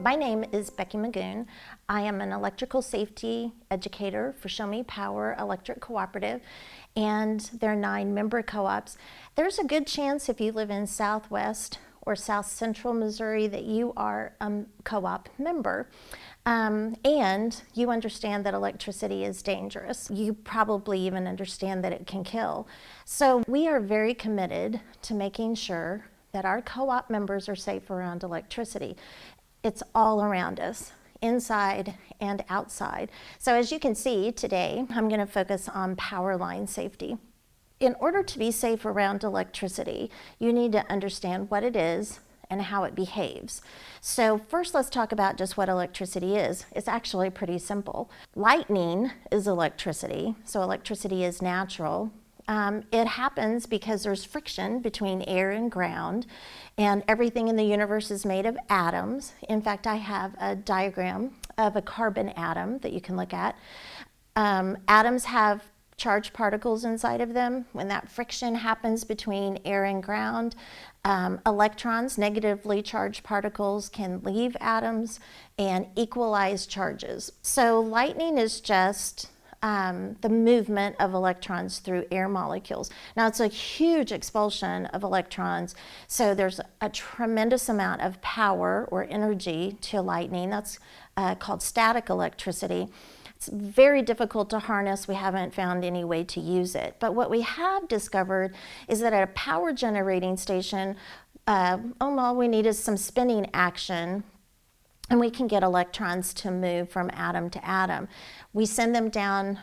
My name is Becky McGoon. I am an electrical safety educator for Sho-Me Power Electric Cooperative and their 9 member co-ops. There's a good chance if you live in Southwest or South Central Missouri that you are a co-op member. And you understand that electricity is dangerous. You probably even understand that it can kill. So we are very committed to making sure that our co-op members are safe around electricity. It's all around us, inside and outside. So as you can see today, I'm going to focus on power line safety. In order to be safe around electricity, you need to understand what it is and how it behaves. So first let's talk about just what electricity is. It's actually pretty simple. Lightning is electricity, so electricity is natural. It happens because there's friction between air and ground, and everything in the universe is made of atoms. In fact, I have a diagram of a carbon atom that you can look at. Atoms have charged particles inside of them. When that friction happens between air and ground, electrons, negatively charged particles, can leave atoms and equalize charges. So lightning is just the movement of electrons through air molecules. Now it's a huge expulsion of electrons, so there's a tremendous amount of power or energy to lightning. That's called static electricity. It's very difficult to harness. We haven't found any way to use it. But what we have discovered is that at a power generating station, all we need is some spinning action, and we can get electrons to move from atom to atom. We send them down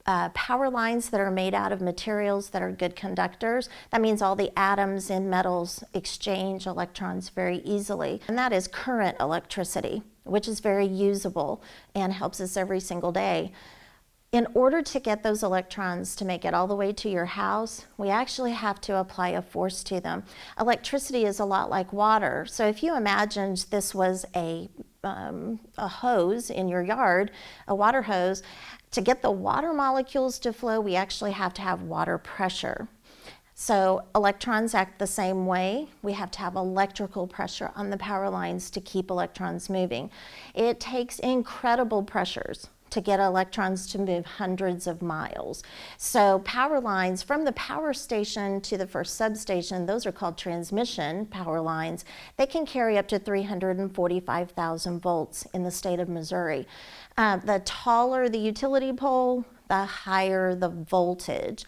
power lines that are made out of materials that are good conductors. That means all the atoms in metals exchange electrons very easily. And that is current electricity, which is very usable and helps us every single day. In order to get those electrons to make it all the way to your house, we actually have to apply a force to them. Electricity is a lot like water. So if you imagined this was a hose in your yard, a water hose, to get the water molecules to flow, we actually have to have water pressure. So electrons act the same way. We have to have electrical pressure on the power lines to keep electrons moving. It takes incredible pressures to get electrons to move hundreds of miles. So power lines from the power station to the first substation, those are called transmission power lines. They can carry up to 345,000 volts in the state of Missouri. The taller the utility pole, the higher the voltage.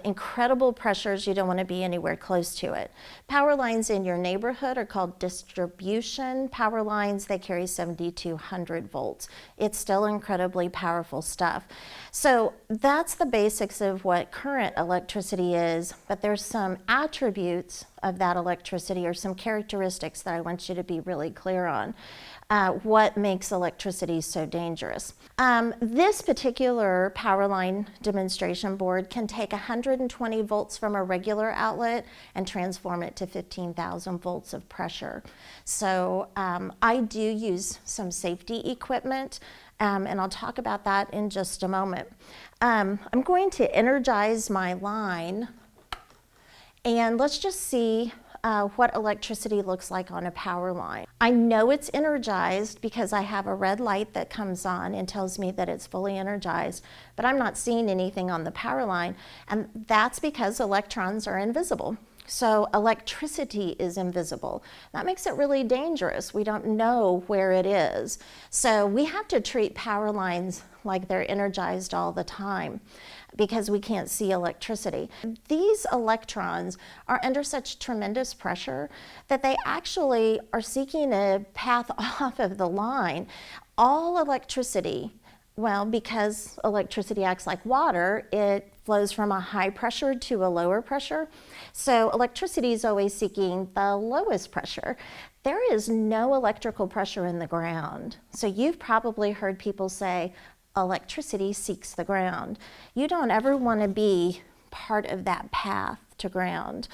Incredible pressures, you don't want to be anywhere close to it. Power lines in your neighborhood are called distribution power lines. They carry 7,200 volts. It's still incredibly powerful stuff. So that's the basics of what current electricity is, but there's some attributes of that electricity or some characteristics that I want you to be really clear on. What makes electricity so dangerous. This particular power line demonstration board can take 120 volts from a regular outlet and transform it to 15,000 volts of pressure. So I do use some safety equipment, and I'll talk about that in just a moment. I'm going to energize my line, and let's just see what electricity looks like on a power line. I know it's energized because I have a red light that comes on and tells me that it's fully energized, but I'm not seeing anything on the power line, and that's because electrons are invisible. So electricity is invisible. That makes it really dangerous. We don't know where it is. So we have to treat power lines like they're energized all the time, because we can't see electricity. These electrons are under such tremendous pressure that they actually are seeking a path off of the line. All electricity, well, because electricity acts like water, it flows from a high pressure to a lower pressure. So electricity is always seeking the lowest pressure. There is no electrical pressure in the ground. So you've probably heard people say, electricity seeks the ground. You don't ever want to be part of that path to ground.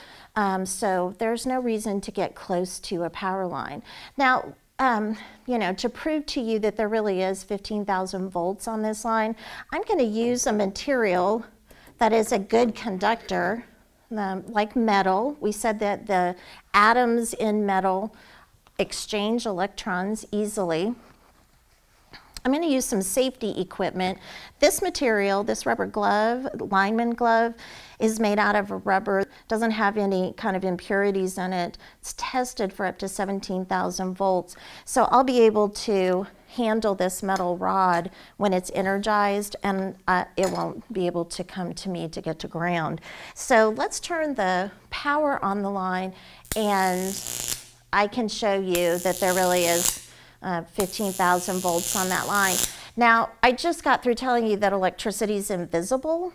So there's no reason to get close to a power line. Now, to prove to you that there really is 15,000 volts on this line, I'm going to use a material that is a good conductor, like metal. We said that the atoms in metal exchange electrons easily. I'm going to use some safety equipment. This material, this rubber glove, lineman glove, is made out of a rubber. Doesn't have any kind of impurities in it. It's tested for up to 17,000 volts. So I'll be able to handle this metal rod when it's energized, and it won't be able to come to me to get to ground. So let's turn the power on the line, and I can show you that there really is 15,000 volts on that line. Now, I just got through telling you that electricity is invisible.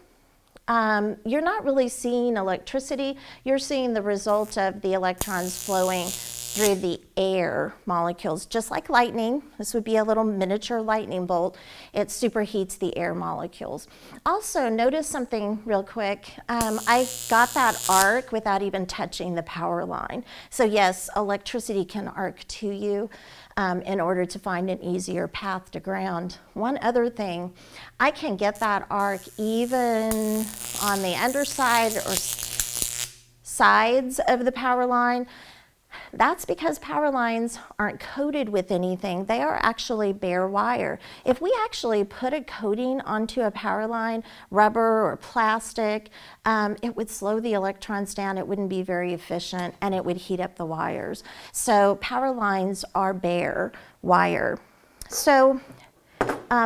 You're not really seeing electricity. You're seeing the result of the electrons flowing through the air molecules, just like lightning. This would be a little miniature lightning bolt. It superheats the air molecules. Also, notice something real quick. I got that arc without even touching the power line. So yes, electricity can arc to you in order to find an easier path to ground. One other thing, I can get that arc even on the underside or sides of the power line. That's because power lines aren't coated with anything. They are actually bare wire. If we actually put a coating onto a power line, rubber or plastic, it would slow the electrons down. It wouldn't be very efficient, and it would heat up the wires. So power lines are bare wire. So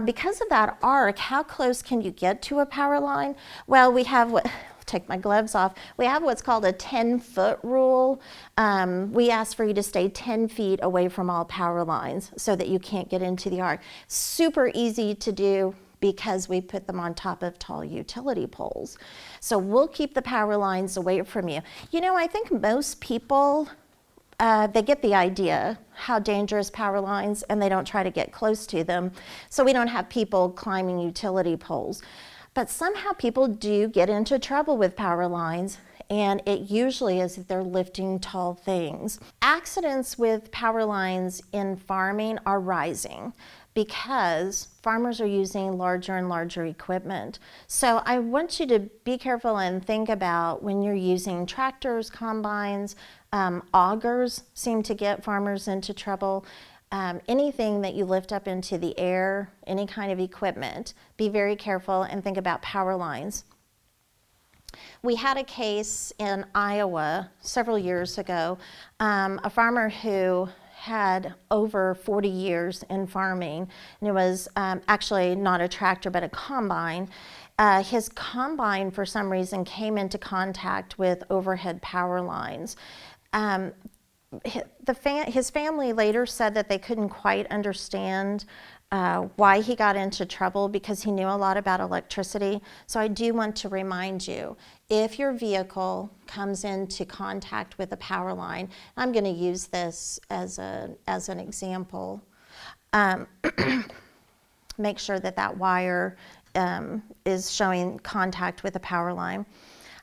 because of that arc, how close can you get to a power line? Well, we have what, take my gloves off. We have what's called a 10-foot rule. We ask for you to stay 10 feet away from all power lines so that you can't get into the arc. Super easy to do because we put them on top of tall utility poles. So we'll keep the power lines away from you. You know, I think most people, they get the idea how dangerous power lines, and they don't try to get close to them. So we don't have people climbing utility poles. But somehow people do get into trouble with power lines, and it usually is if they're lifting tall things. Accidents with power lines in farming are rising because farmers are using larger and larger equipment. So I want you to be careful and think about when you're using tractors, combines, augers seem to get farmers into trouble. Anything that you lift up into the air, any kind of equipment, be very careful and think about power lines. We had a case in Iowa several years ago, a farmer who had over 40 years in farming, and it was actually not a tractor but a combine. His combine, for some reason, came into contact with overhead power lines. His family later said that they couldn't quite understand why he got into trouble because he knew a lot about electricity. So I do want to remind you, if your vehicle comes into contact with a power line, I'm going to use this as an example. Make sure that that wire is showing contact with a power line.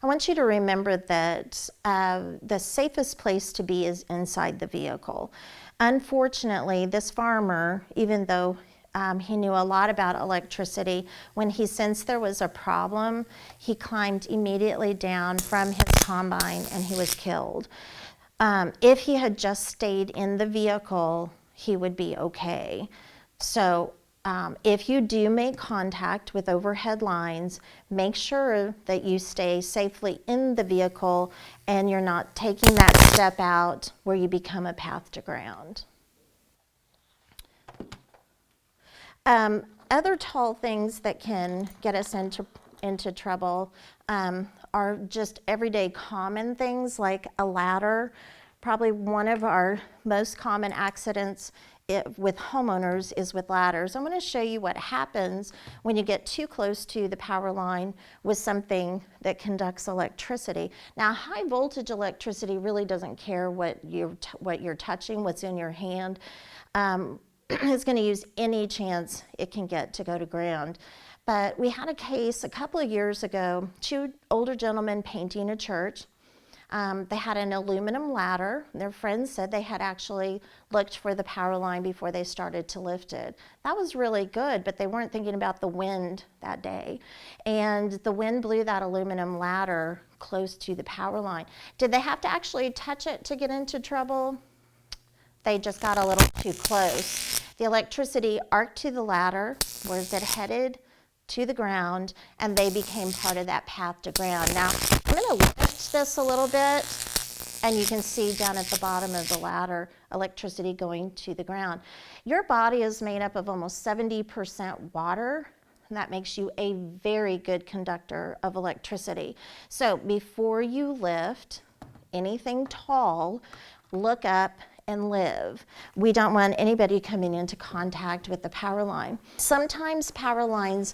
I want you to remember that the safest place to be is inside the vehicle. Unfortunately, this farmer, even though he knew a lot about electricity, when he sensed there was a problem, he climbed immediately down from his combine and he was killed. If he had just stayed in the vehicle, he would be okay. So if you do make contact with overhead lines, make sure that you stay safely in the vehicle and you're not taking that step out where you become a path to ground. Other tall things that can get us into trouble are just everyday common things like a ladder. Probably one of our most common accidents with homeowners is with ladders. I'm going to show you what happens when you get too close to the power line with something that conducts electricity. Now, high voltage electricity really doesn't care what you're touching, what's in your hand. It's going to use any chance it can get to go to ground. But we had a case a couple of years ago, two older gentlemen painting a church. They had an aluminum ladder. Their friends said they had actually looked for the power line before they started to lift it. That was really good, but they weren't thinking about the wind that day. And the wind blew that aluminum ladder close to the power line. Did they have to actually touch it to get into trouble? They just got a little too close. The electricity arced to the ladder, whereas it headed to the ground, and they became part of that path to ground. Now, I'm going to lift this a little bit, and you can see down at the bottom of the ladder, electricity going to the ground. Your body is made up of almost 70% water, and that makes you a very good conductor of electricity. So before you lift anything tall, look up and live. We don't want anybody coming into contact with the power line. Sometimes power lines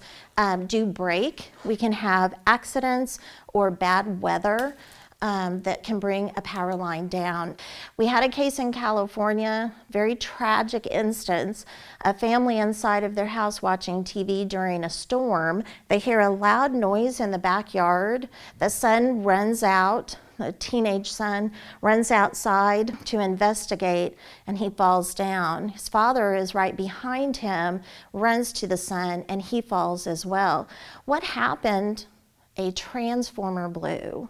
do break. We can have accidents or bad weather that can bring a power line down. We had a case in California, very tragic instance, a family inside of their house watching TV during a storm. They hear a loud noise in the backyard. The son runs out, a teenage son runs outside to investigate, and he falls down. His father is right behind him, runs to the son, and he falls as well. What happened? A transformer blew.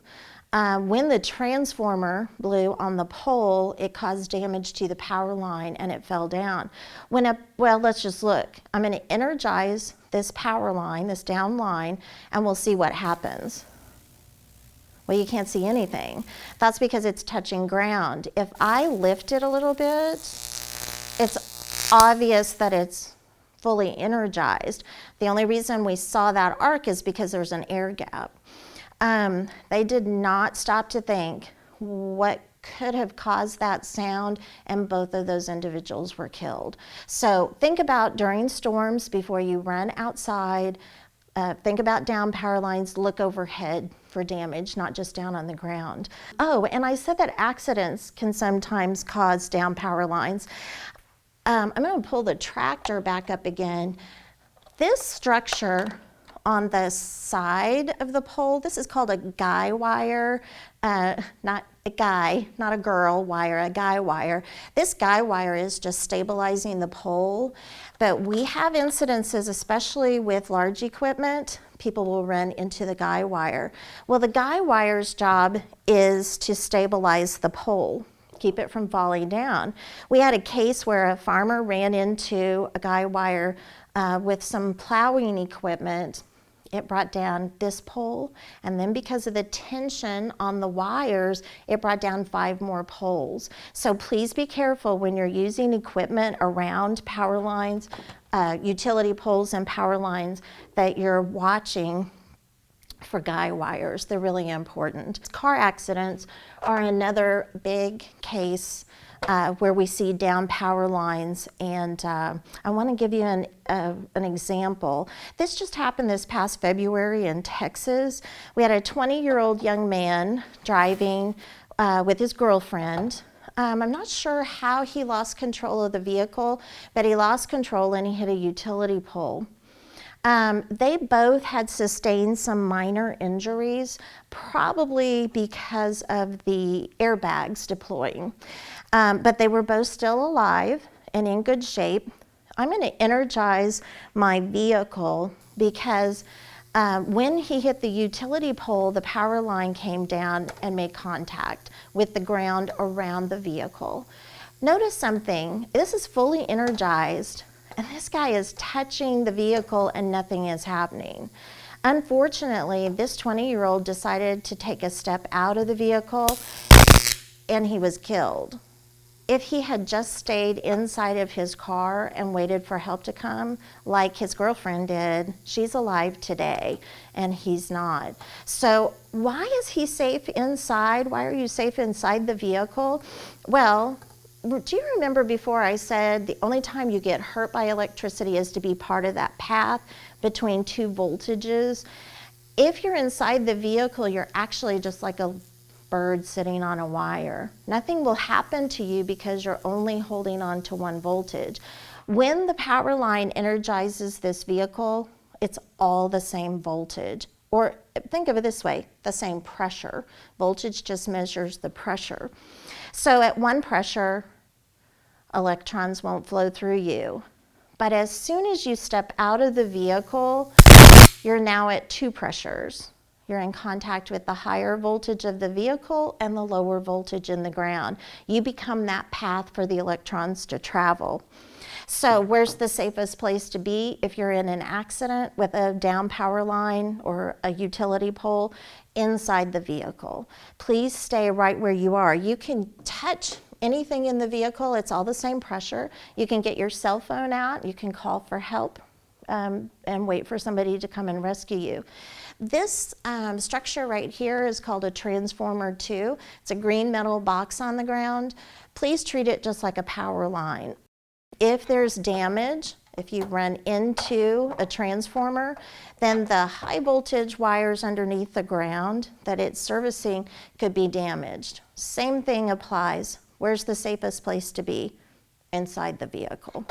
When the transformer blew on the pole, it caused damage to the power line and it fell down. Well, let's just look. I'm going to energize this power line, this down line, and we'll see what happens. Well, you can't see anything. That's because it's touching ground. If I lift it a little bit, it's obvious that it's fully energized. The only reason we saw that arc is because there's an air gap. They did not stop to think what could have caused that sound, and both of those individuals were killed. So think about during storms before you run outside. Think about down power lines, look overhead for damage, not just down on the ground. Oh, and I said that accidents can sometimes cause down power lines. I'm going to pull the tractor back up again. This structure on the side of the pole, this is called a guy wire, not a guy, not a girl wire, a guy wire. This guy wire is just stabilizing the pole, but we have incidences, especially with large equipment, people will run into the guy wire. Well, the guy wire's job is to stabilize the pole, keep it from falling down. We had a case where a farmer ran into a guy wire with some plowing equipment. It brought down this pole, and then because of the tension on the wires, it brought down 5 more poles. So please be careful when you're using equipment around power lines, utility poles and power lines, that you're watching for guy wires. They're really important. Car accidents are another big case where we see down power lines, and I want to give you an example. This just happened this past February in Texas. We had a 20-year-old young man driving with his girlfriend. I'm not sure how he lost control of the vehicle, but he lost control and he hit a utility pole. They both had sustained some minor injuries, probably because of the airbags deploying. But they were both still alive and in good shape. I'm going to energize my vehicle because when he hit the utility pole, the power line came down and made contact with the ground around the vehicle. Notice something. This is fully energized, and this guy is touching the vehicle and nothing is happening. Unfortunately, this 20-year-old decided to take a step out of the vehicle and he was killed. If he had just stayed inside of his car and waited for help to come, like his girlfriend did, she's alive today and he's not. So why is he safe inside? Why are you safe inside the vehicle? Well, do you remember before I said the only time you get hurt by electricity is to be part of that path between 2 voltages? If you're inside the vehicle, you're actually just like a bird sitting on a wire. Nothing will happen to you because you're only holding on to 1 voltage. When the power line energizes this vehicle, it's all the same voltage. Or think of it this way, the same pressure. Voltage just measures the pressure. So at 1 pressure, electrons won't flow through you. But as soon as you step out of the vehicle, you're now at 2 pressures. You're in contact with the higher voltage of the vehicle and the lower voltage in the ground. You become that path for the electrons to travel. So where's the safest place to be if you're in an accident with a down power line or a utility pole? Inside the vehicle. Please stay right where you are. You can touch anything in the vehicle. It's all the same pressure. You can get your cell phone out. You can call for help and wait for somebody to come and rescue you. This structure right here is called a transformer 2. It's a green metal box on the ground. Please treat it just like a power line. If there's damage, if you run into a transformer, then the high voltage wires underneath the ground that it's servicing could be damaged. Same thing applies. Where's the safest place to be? Inside the vehicle.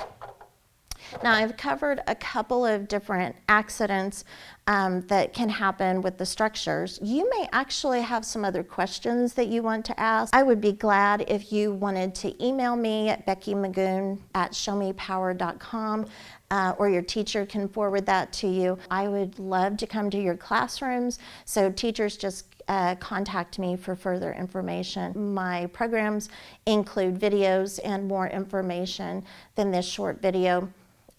Now, I've covered a couple of different accidents that can happen with the structures. You may actually have some other questions that you want to ask. I would be glad if you wanted to email me at beckymcgoon@shomepower.com, or your teacher can forward that to you. I would love to come to your classrooms, so teachers just contact me for further information. My programs include videos and more information than this short video.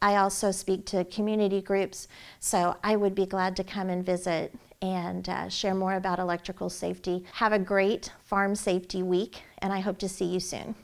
I also speak to community groups, so I would be glad to come and visit and share more about electrical safety. Have a great Farm Safety Week, and I hope to see you soon.